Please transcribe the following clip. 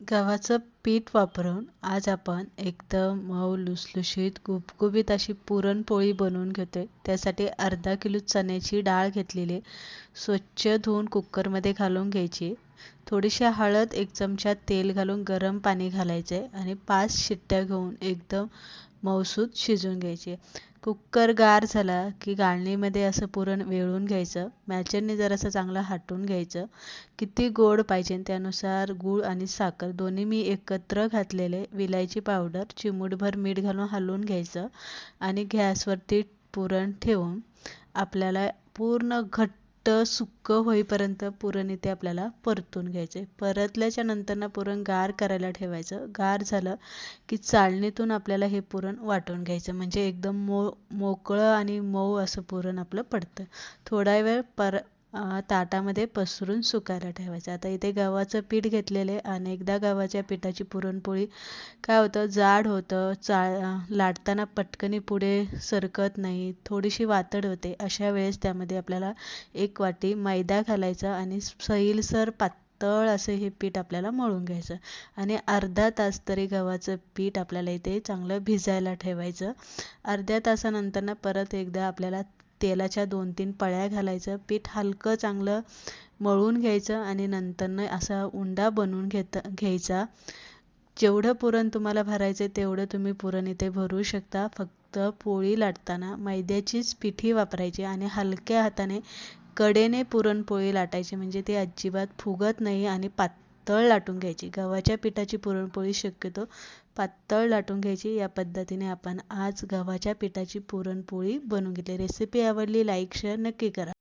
गव्हाचं पीठ वापरून आज आपण एकदम मऊ लुसलुशीत गुबगुबीत अशी पुरणपोळी बनवून घेतोय. त्यासाठी अर्धा किलो चण्याची डाळ घेतलेली स्वच्छ धुवून कुकरमध्ये घालून घ्यायची. थोडीशी हळद, 1 चमचा तेल घालून गरम पाणी घालायचे आणि 5 शिट्ट्या घेऊन एकदम मऊसूत शिजवून घ्यायची. कुकर गार झाला की गाळणीमध्ये असं पुरण वेळून घ्यायचं. मॅचरने जरासं चांगलं हाटून घ्यायचं. किती गोड पाहिजे त्यानुसार गूळ आणि साखर दोन्ही मी एकत्र घातलेले, विलायची पावडर, चिमूटभर मीठ घालून हलवून घ्यायचं आणि गॅसवरती पुरण ठेवून आपल्याला पूर्ण घट्ट सुक्क होईपर्यंत पुरण इथे आपल्याला परतून घ्यायचे. परतल्याच्या नंतर पुरण गार करायला ठेवायचं. गार झालं की चाळणीतून आपल्याला हे पुरण वाटून घ्यायचं, म्हणजे एकदम मोकळं आणि मऊ असं पुरण आपलं पडतं. थोडा वेळ ताटामध्ये पसरून सुकायला ठेवायचं. आता इथे गव्हाचं पीठ घेतलेले, अनेकदा गव्हाच्या पिठाची पुरणपोळी काय होतं, जाड होतं, लाटताना पटकनी पुढे सरकत नाही, थोडीशी वातड होते. अशा वेळेस त्यामध्ये आपल्याला 1 वाटी मैदा घालायचा आणि सैलसर पातळ असं हे पीठ आपल्याला मळून घ्यायचं आणि अर्धा तास तरी गव्हाचं पीठ आपल्याला इथे चांगलं भिजायला ठेवायचं. अर्ध्या तासानंतर परत एकदा आपल्याला तेलाच्या 2-3 पळ्या घालायचं. पीठ हलकं चांगलं मळून घ्यायचं आणि नंतर असा उंडा बनवून घ्यायचा. जेवढं पुरण तुम्हाला भरायचं तेवढं तुम्ही पुरण इथे भरू शकता. फक्त पोळी लाटताना मैद्याचीच पिठी वापरायची आणि हलक्या हाताने कडेने पुरणपोळी लाटायची, म्हणजे ती अजिबात फुगत नाही आणि पातळ लाटून घ्यायची. गव्हाच्या पिठाची पुरणपोळी शक्यतो पातळ लाटून घ्यायची. या पद्धतीने आपण आज गव्हाच्या पिठाची पुरणपोळी बनवून घेतली. रेसिपी आवडली, लाईक शेअर नक्की करा.